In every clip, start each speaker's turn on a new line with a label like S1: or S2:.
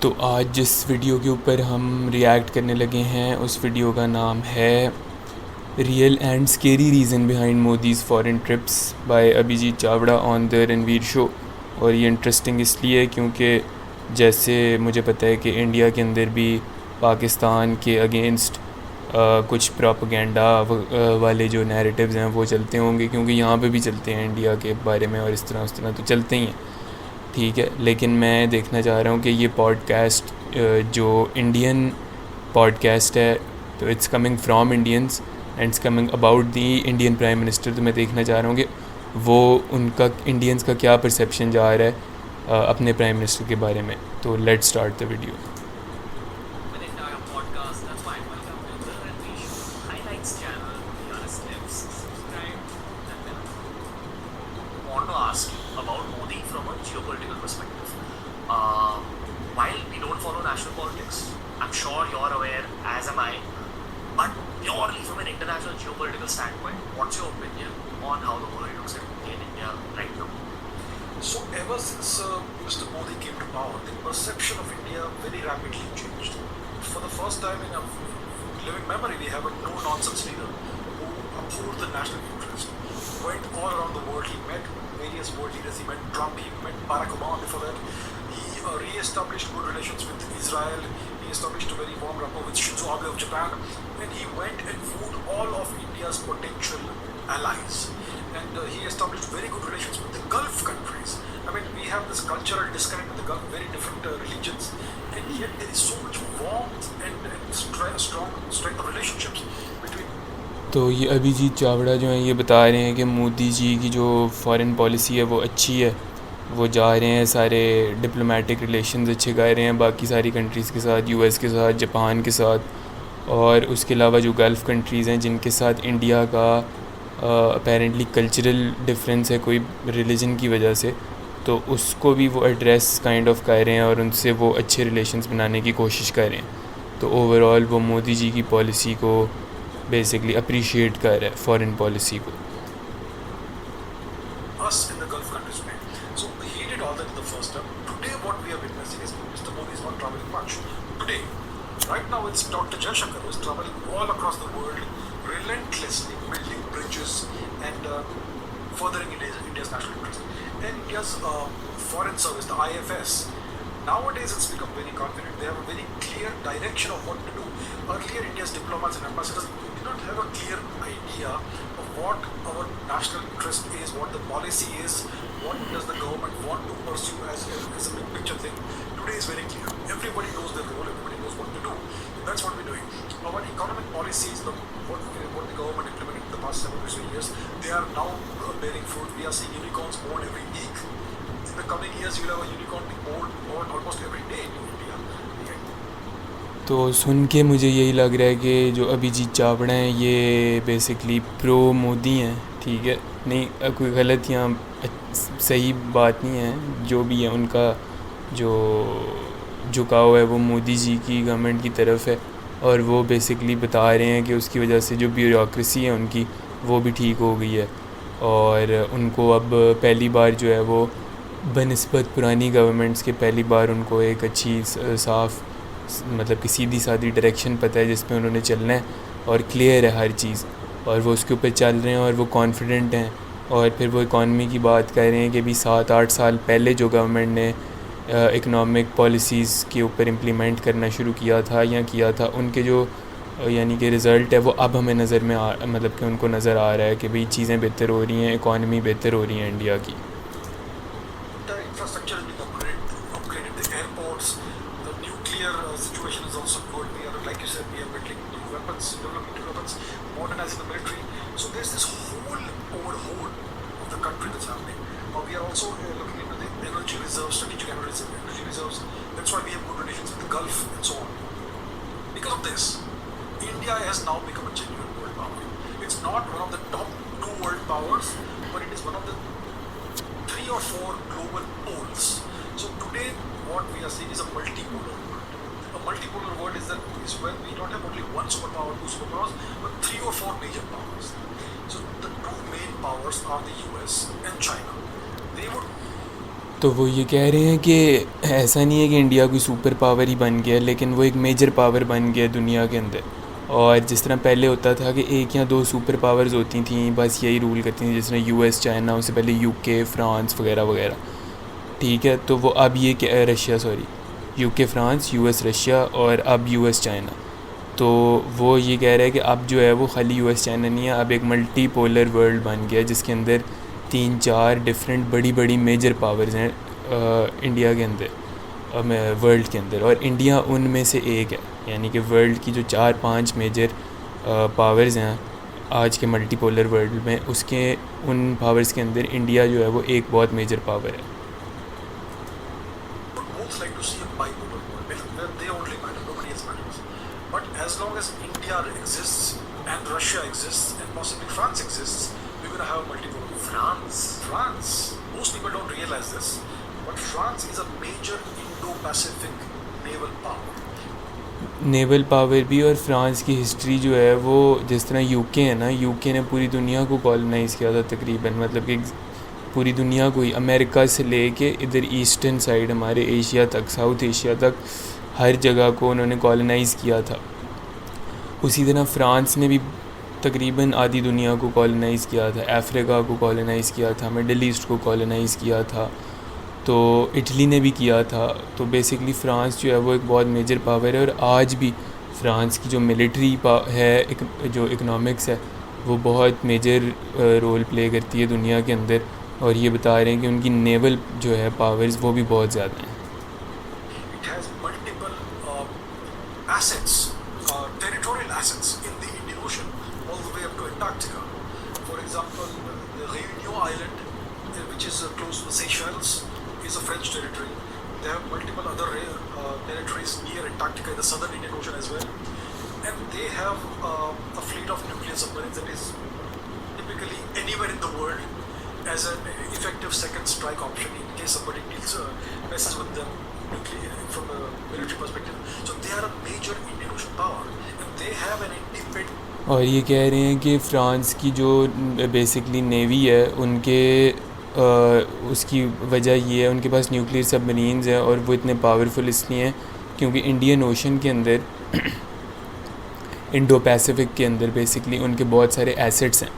S1: तो आज जिस वीडियो के ऊपर हम रिएक्ट करने लगे हैं उस वीडियो का नाम है real and scary reason behind Modi's foreign trips by Abhijit Chavda on the Ranveer show. और ये इंटरेस्टिंग इसलिए है क्योंकि जैसे मुझे पता है कि इंडिया के अंदर भी पाकिस्तान के अगेंस्ट कुछ प्रोपेगेंडा वाले जो नैरेटिव्स हैं वो चलते होंगे, क्योंकि यहाँ पे भी चलते हैं इंडिया के बारे में और इस तरह उस तरह तो चलते ही हैं, ठीक है। लेकिन मैं देखना चाह रहा हूँ कि ये पॉडकास्ट जो इंडियन पॉडकास्ट है तो it's coming from Indians and it's coming about the Indian prime minister. तो मैं देखना चाह रहा हूँ कि वो उनका इंडियंस का क्या परसेप्शन जा रहा है अपने प्राइम मिनिस्टर के बारे में। तो let's start the video.
S2: About Modi from a geopolitical perspective. While we don't follow national politics, I'm sure you're aware, as am I, but purely from an international geopolitical standpoint, what's your opinion on how the world looks at India right now?
S3: So ever since Mr. Modi came to power, the perception of India very rapidly changed. For the first time in a living memory, we have a no-nonsense leader who abhorred the national interest, went all around the world. He met various world leaders. He met Trump, he met Barack Obama before that. He re-established good relations with Israel. He established a very warm rapport with Shinzo Abe of Japan. And he went and wooed all of India's potential allies. And he established very good relations with the Gulf countries. I mean, we have this cultural disconnect with the Gulf, very different religions. And yet there is so much warmth and strong strength of relationships between.
S1: तो ये अभिजीत चावड़ा जो हैं ये बता रहे हैं कि मोदी जी की जो फ़ॉरेन पॉलिसी है वो अच्छी है। वो जा रहे हैं, सारे डिप्लोमेटिक रिलेशंस अच्छे कर रहे हैं बाकी सारी कंट्रीज़ के साथ, यूएस के साथ, जापान के साथ, और उसके अलावा जो गल्फ़ कंट्रीज़ हैं जिनके साथ इंडिया का अपेरेंटली कल्चरल डिफरेंस है कोई रिलीजन की वजह से, तो उसको भी वो एड्रेस काइंड ऑफ कर रहे हैं और उनसे वो अच्छे रिलेशंस बनाने की कोशिश कर रहे हैं। तो ओवरऑल वो मोदी जी की पॉलिसी को बेसिकली अप्रिशिएट कर रहा है, फॉरेन पॉलिसी को।
S3: Us in the Gulf countries today. So he did all that in the first term. Today what we are witnessing is Mr. Modi is not traveling much. Today, right now it's Dr. Jaishankar who is traveling all across the world, relentlessly building bridges and furthering India's national interest. And India's foreign service, the IFS, nowadays it's become very confident. They have a very clear direction of what to do. Earlier, India's diplomats and ambassadors did not have a clear idea of what our national interest is, what the policy is, what does the government want to pursue as a big picture thing. Today is very clear. Everybody knows their role, everybody knows what to do. That's what we're doing. Our economic policies, what the government implemented in the past 7 or 8 years, they are now bearing fruit. We are seeing unicorns born every week. In the coming years, you'll have a unicorn being born almost every day in India.
S1: तो सुन के मुझे यही लग रहा है कि जो अभिजीत चावड़ा हैं ये बेसिकली प्रो मोदी हैं, ठीक है। नहीं, कोई गलत या सही बात नहीं है, जो भी है उनका जो झुकाव है वो मोदी जी की गवर्नमेंट की तरफ है। और वो बेसिकली बता रहे हैं कि उसकी वजह से जो ब्यूरोक्रेसी है उनकी वो भी ठीक हो गई है और उनको अब पहली बार जो है वो बनिस्बत पुरानी गवर्नमेंट्स के पहली बार उनको एक अच्छी साफ़ मतलब कि सीधी सादी डायरेक्शन पता है जिस पे उन्होंने चलना है और क्लियर है हर चीज़, और वो उसके ऊपर चल रहे हैं और वो कॉन्फिडेंट हैं। और फिर वो इकॉनमी की बात कर रहे हैं कि भी 7-8 साल पहले जो गवर्नमेंट ने इकनॉमिक पॉलिसीज़ के ऊपर इम्प्लीमेंट करना शुरू किया था उनके जो यानी कि रिज़ल्ट है वो अब हमें नज़र में मतलब कि उनको नज़र आ रहा है कि भाई चीज़ें बेहतर हो रही हैं, इकॉनमी बेहतर हो रही है इंडिया की।
S3: The infrastructure is being upgraded, the airports, the nuclear situation is also good. We are, like you said, we are building new weapons, developing new weapons, modernizing the military. So there's this whole overhaul of the country that's happening. We are also looking into the energy reserves, strategic energy reserves. That's why we have good relations with the Gulf and so on. Because of this, India has now become a genuine world power. It's not one of the top 2 world powers, but it is one of the 3 or 4 global poles. So today, what we are seeing is a multipolar world. A multipolar world is when we don't have only one superpower, 2 superpowers, but 3 or 4 major powers. So the 2 main powers are the US and China. They would
S1: तो वो ये कह रहे हैं कि ऐसा नहीं है कि इंडिया कोई सुपर पावर ही बन गया, लेकिन वो एक मेजर पावर बन गया दुनिया के अंदर। और जिस तरह पहले होता था कि एक या दो सुपर पावर्स होती थी, बस यही रूल करती थी, जिस तरह यूएस, चाइना, उससे पहले यूके, फ्रांस वगैरह वगैरह, ठीक है। तो वो अब ये Russia, sorry, UK, France, US, Russia और अब यूएस, चाइना। तो वो ये कह रहा है कि अब जो है वो खाली यूएस, चाइना नहीं है, अब एक मल्टी पोलर वर्ल्ड बन गया जिसके अंदर 3-4 डिफरेंट बड़ी बड़ी मेजर पावर्स हैं इंडिया के अंदर, वर्ल्ड के अंदर, और इंडिया उनमें से एक है। यानी कि वर्ल्ड की जो 4-5 मेजर पावर्स हैं आज के मल्टीपोलर वर्ल्ड में, उसके उन पावर्स के अंदर इंडिया जो है वो एक बहुत मेजर पावर है।
S3: would both like to see a bipolar world where they only matter, nobody else matters. But as long as India exists and Russia exists and possibly France exists, we're going to have a multipolar world. France. Most people don't realize this, but France is a major Indo-Pacific naval power.
S1: Naval power भी, और France की history जो है वो जिस तरह UK है ना, यूके ने पूरी दुनिया को कॉलोनाइज़ किया था तकरीबन, मतलब कि पूरी दुनिया को ही, अमेरिका से लेके इधर ईस्टर्न साइड हमारे एशिया तक, साउथ एशिया तक, हर जगह को उन्होंने कॉलोनाइज़ किया था। उसी तरह फ्रांस ने भी तकरीबन आधी दुनिया को कॉलोनाइज़ किया था, अफ्रीका को कॉलोनाइज़ किया था, मिडल ईस्ट को कॉलोनाइज़ किया था, तो इटली ने भी किया था। तो बेसिकली फ़्रांस जो है वो एक बहुत मेजर पावर है, और आज भी फ़्रांस की जो मिलिट्री है, जो इकनॉमिक्स है, वो बहुत मेजर रोल प्ले करती है दुनिया के अंदर। और ये बता रहे हैं कि उनकी नेवल जो है पावर्स वो भी बहुत ज़्यादा हैं।
S3: It has multiple assets, territorial assets in the Indian Ocean, all the way up to Antarctica. For example, the Réunion Island, which is close to the Seychelles, is a French territory. They have multiple other territories near Antarctica in the southern Indian Ocean as well. And they have a fleet of nuclear submarines that is typically anywhere in the world as an effective second strike option in case somebody messes with them from a military perspective. So they are a major Indian Ocean power, and they have an independent.
S1: और ये कह रहे हैं कि France की जो basically navy है उनके उसकी वजह ये है, उनके पास न्यूक्लियर सबमरीन्स हैं, और वो इतने पावरफुल इसलिए हैं क्योंकि इंडियन ओशन के अंदर, इंडो पैसिफिक के अंदर बेसिकली उनके बहुत सारे एसेट्स हैं।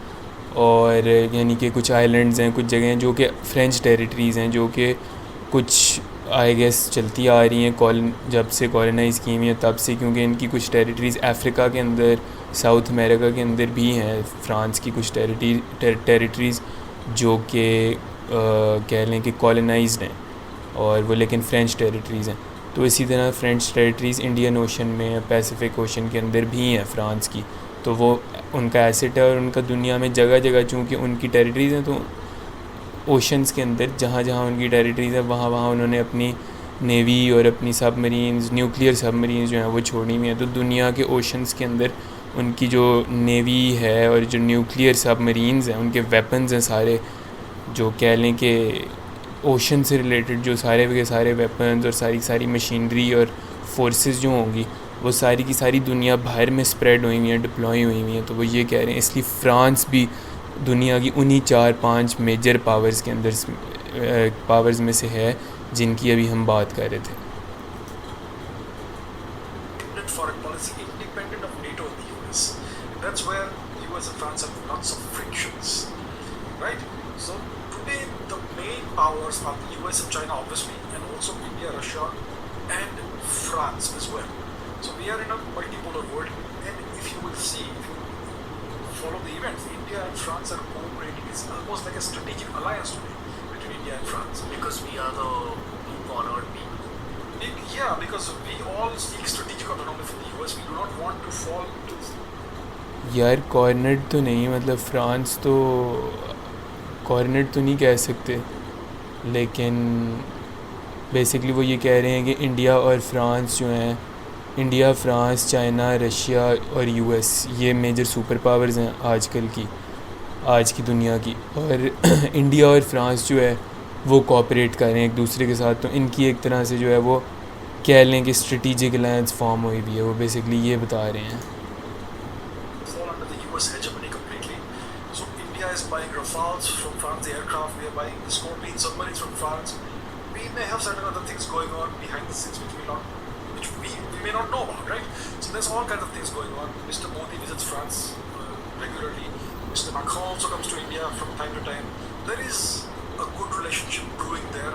S1: और यानी कि कुछ आइलैंड्स हैं, कुछ जगह हैं जो कि फ्रेंच टेरिटरीज़ हैं, जो कि कुछ आई गेस चलती आ रही हैं जब से कॉलोनाइज़ की हुई हैं तब से, क्योंकि इनकी कुछ टेरिटरीज़ अफ्रीका के अंदर, साउथ अमेरिका के अंदर भी हैं फ़्रांस की कुछ टेरिटरीज़ जो कि कह लें कि कॉलोनाइज्ड हैं, और वो लेकिन फ़्रेंच टेरिटरीज़ हैं। तो इसी तरह फ़्रेंच टेरिटरीज़ इंडियन ओशन में, पैसिफिक ओशन के अंदर भी हैं फ़्रांस की, तो वो उनका एसेट है। और उनका दुनिया में जगह जगह चूँकि उनकी टेरिटरीज़ हैं, तो ओशंस के अंदर जहाँ जहाँ उनकी टेरिटरीज़ है वहाँ वहाँ उन्होंने अपनी नेवी और अपनी सबमरीन्स, न्यूक्लियर सबमरीन्स जो हैं वो छोड़ी हुई हैं। तो दुनिया के ओशंस के अंदर उनकी जो नेवी है और जो न्यूक्लियर सबमरीन्स हैं, उनके वेपन्स हैं सारे, जो कह लें कि ओशन से रिलेटेड जो सारे के सारे वेपन्स और सारी मशीनरी और फोर्सेस जो होंगी, वो सारी की सारी दुनिया भर में स्प्रेड हुई हुई हैं, डिप्लॉय हुई हुई हैं। तो वो ये कह रहे हैं इसलिए फ़्रांस भी दुनिया की उन्हीं 4-5 मेजर पावर्स के अंदर पावर्स में से है जिनकी अभी हम बात कर रहे थे।
S3: Foreign policy independent of NATO and the US. That's where the US and France have lots of frictions, right? So today the main powers are the US and China, obviously, and also India, Russia, and France as well. So we are in a multipolar world, and if you will see, if you follow the events, India and France are cooperating. It's almost like a strategic alliance today between India and France.
S2: Because we are the cornered people.
S3: Yeah, because we all seek strategic autonomy from the US. We do not want to fall to.
S1: यार cornered तो नहीं, मतलब France तो cornered तो नहीं कह सकते, लेकिन बेसिकली वो ये कह रहे हैं कि इंडिया और फ्रांस जो हैं, इंडिया, फ्रांस, चाइना, रशिया और यूएस, ये मेजर सुपर पावर्स हैं आजकल की, आज की दुनिया की। और इंडिया और फ्रांस जो है वो कोऑपरेट कर रहे हैं एक दूसरे के साथ, तो इनकी एक तरह से जो है वो कह लें कि स्ट्रेटिजिक अलायंस फॉर्म हुई भी है। वो बेसिकली ये बता रहे हैं।
S3: Fall under the US hegemony completely. So India is buying Rafales from France, the aircraft. We are buying the Scorpion submarines from France. may have certain other things going on behind the scenes which we may not know about, right? So there's all kinds of things going on. Mr. Modi visits France regularly. Mr. Macron also comes to India from time to time. There is a good relationship brewing there.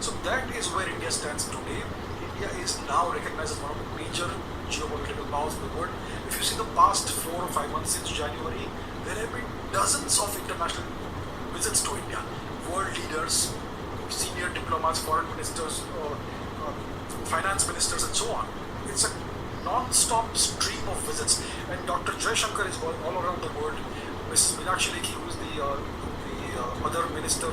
S3: So that is where India stands today. India is now recognized as one of the major geopolitical powers in the world. If you see the past 4 or 5 months since January, there have been dozens of international visits to India. World leaders, senior diplomats, foreign ministers, finance ministers, and so on. It's a non-stop stream of visits. And Dr. Jaishankar is going all around the world. Mrs. Meenakshi Lekhi, who is the other minister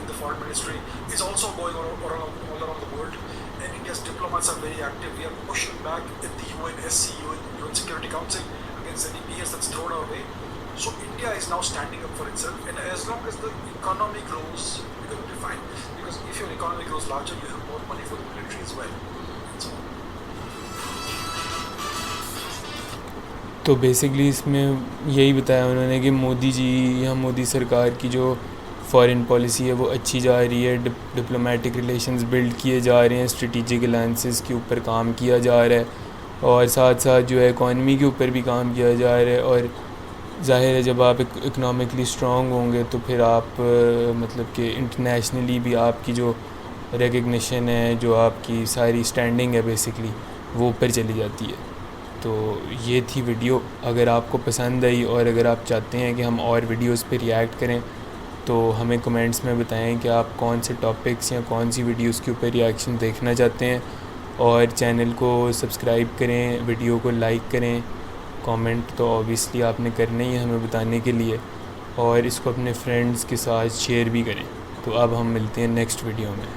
S3: in the foreign ministry, is also going all around the world. And India's diplomats are very active. We are pushing back at the UNSC, UN Security Council, against any BS that's thrown our way. So India is now standing up for itself, and as long as the economy grows, we're going to be fine. Because if your economy grows larger, you have more money for the military as well. So,
S1: तो basically इसमें यही बताया उन्होंने कि मोदी जी या मोदी सरकार की जो फॉरेन पॉलिसी है वो अच्छी जा रही है, डिप्लोमेटिक रिलेशंस बिल्ड किए जा रहे हैं, स्ट्रेटेजिक अलायंसेस के ऊपर काम किया जा रहा है, और साथ साथ जो है इकॉनमी के ऊपर भी काम किया जा रहा है। और ज़ाहिर है जब आप इकनॉमिकली स्ट्रॉन्ग होंगे तो फिर आप मतलब कि इंटरनेशनली भी आपकी जो रिकग्निशन है, जो आपकी सारी स्टैंडिंग है बेसिकली वो ऊपर चली जाती है। तो ये थी वीडियो। अगर आपको पसंद आई और अगर आप चाहते हैं कि हम और वीडियोस पे रिएक्ट करें तो हमें कमेंट्स में बताएं कि आप कौन से टॉपिक्स या कौन सी वीडियोस के ऊपर रिएक्शन देखना चाहते हैं, और चैनल को सब्सक्राइब करें, वीडियो को लाइक करें। कमेंट तो ऑब्वियसली आपने करना ही है हमें बताने के लिए, और इसको अपने फ्रेंड्स के साथ शेयर भी करें। तो अब हम मिलते हैं नेक्स्ट वीडियो में।